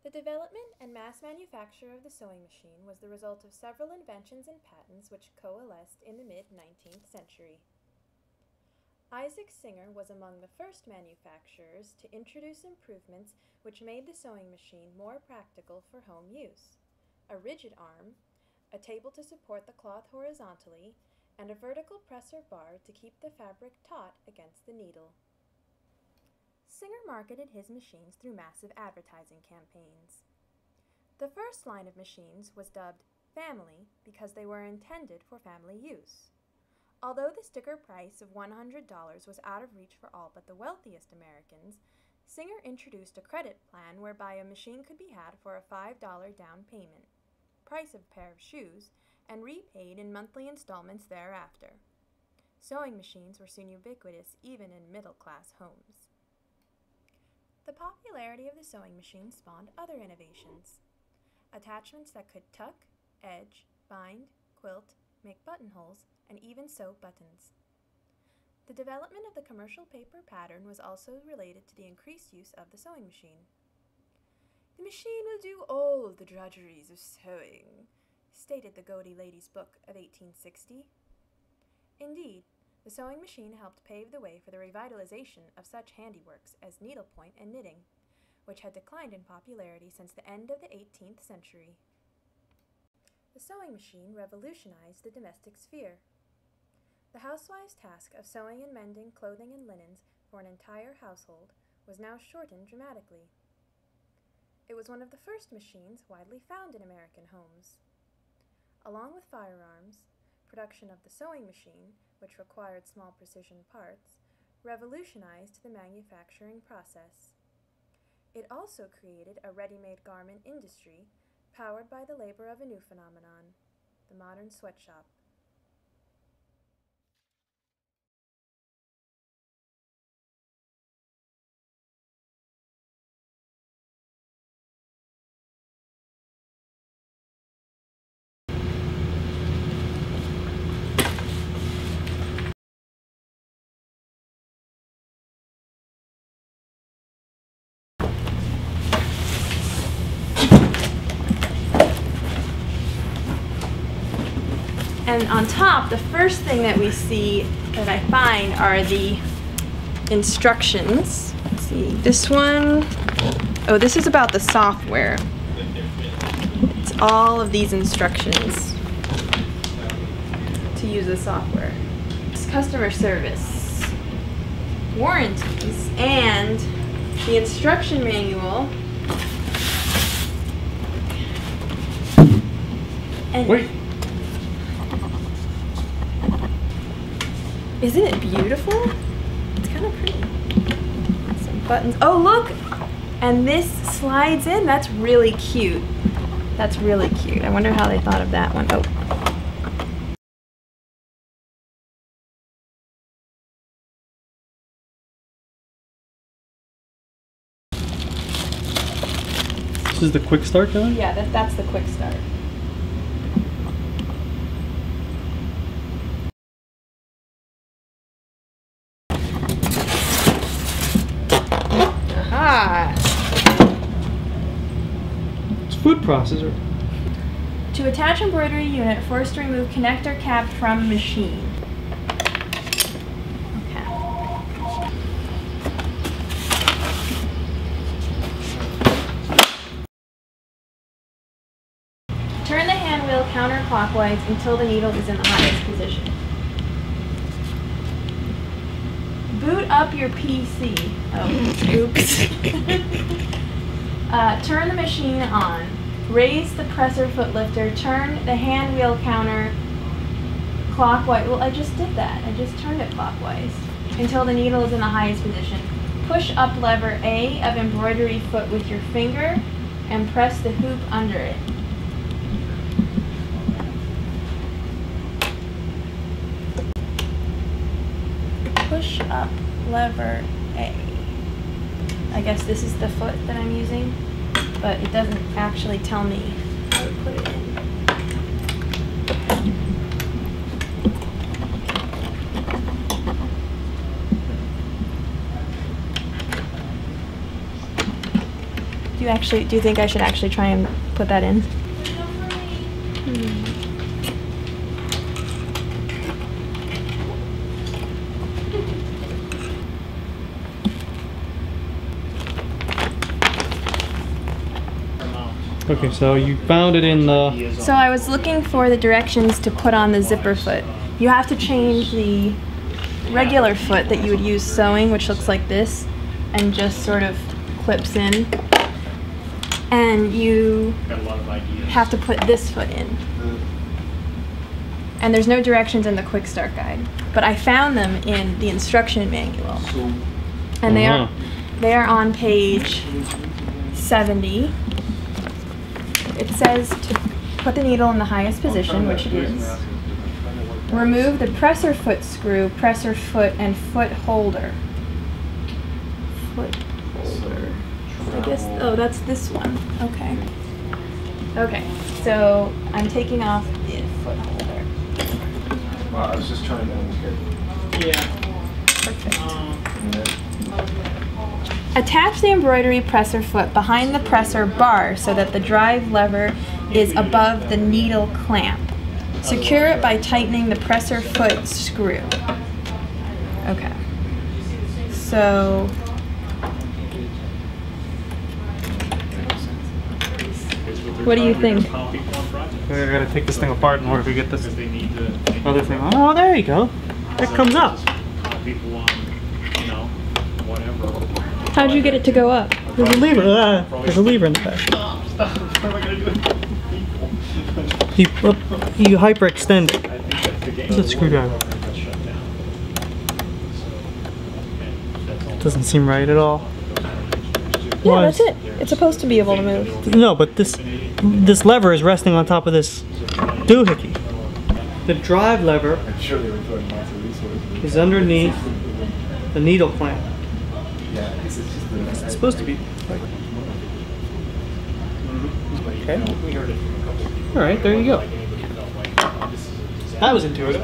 The development and mass manufacture of the sewing machine was the result of several inventions and patents which coalesced in the mid-19th century. Isaac Singer was among the first manufacturers to introduce improvements which made the sewing machine more practical for home use: a rigid arm, a table to support the cloth horizontally, and a vertical presser bar to keep the fabric taut against the needle. Singer marketed his machines through massive advertising campaigns. The first line of machines was dubbed Family because they were intended for family use. Although the sticker price of $100 was out of reach for all but the wealthiest Americans, Singer introduced a credit plan whereby a machine could be had for a $5 down payment, price of a pair of shoes, and repaid in monthly installments thereafter. Sewing machines were soon ubiquitous even in middle-class homes. The popularity of the sewing machine spawned other innovations. Attachments that could tuck, edge, bind, quilt, make buttonholes, and even sew buttons. The development of the commercial paper pattern was also related to the increased use of the sewing machine. "The machine will do all the drudgeries of sewing," stated the Godey Lady's Book of 1860. Indeed, the sewing machine helped pave the way for the revitalization of such handiworks as needlepoint and knitting, which had declined in popularity since the end of the 18th century. The sewing machine revolutionized the domestic sphere. The housewife's task of sewing and mending clothing and linens for an entire household was now shortened dramatically. It was one of the first machines widely found in American homes. Along with firearms, production of the sewing machine, which required small precision parts, revolutionized the manufacturing process. It also created a ready-made garment industry powered by the labor of a new phenomenon, the modern sweatshop. And on top, the first thing that we see that I find are the instructions. Let's see, this one, oh, this is about the software. It's all of these instructions to use the software. It's customer service, warranties, and the instruction manual. And wait. Isn't it beautiful? It's kind of pretty. Some buttons. Oh, look! And this slides in. That's really cute. That's really cute. I wonder how they thought of that one. Oh. This is the quick start gun? Yeah, that's the quick start. It's a food processor. To attach embroidery unit, first remove connector cap from machine. Okay. Turn the hand wheel counterclockwise until the needle is in the highest position. Boot up your PC. Oh, oops. Turn the machine on. Raise the presser foot lifter. Turn the hand wheel counter clockwise. Well, I just did that. I just turned it clockwise until the needle is in the highest position. Push up lever A of embroidery foot with your finger and press the hoop under it. Push up lever A. I guess this is the foot that I'm using, but it doesn't actually tell me how to put it in. Do Do you think I should actually try and put that in? Okay, so you found it in the... So I was looking for the directions to put on the zipper foot. You have to change the regular foot that you would use sewing, which looks like this, and just sort of clips in. And you have to put this foot in. And there's no directions in the Quick Start Guide, but I found them in the instruction manual. And they are on page 70. It says to put the needle in the highest position, which it is. Remove the presser foot screw, presser foot, and foot holder. Foot holder. I guess, oh, that's this one. Okay. Okay, so I'm taking off the foot holder. Wow, I was just trying to... Yeah. Perfect. Attach the embroidery presser foot behind the presser bar so that the drive lever is above the needle clamp. Secure it by tightening the presser foot screw. Okay. So... what do you think? I gotta take this thing apart in order to get this other thing on. Oh, there you go. It comes up. How'd you get it to go up? There's a lever. There's a lever in the back. You hyperextend it. It's a screwdriver. Doesn't seem right at all. Yeah, that's it. It's supposed to be able to move. No, but this lever is resting on top of this doohickey. The drive lever is underneath the needle clamp. It's supposed to be like... Okay. Alright, there you go. That was intuitive.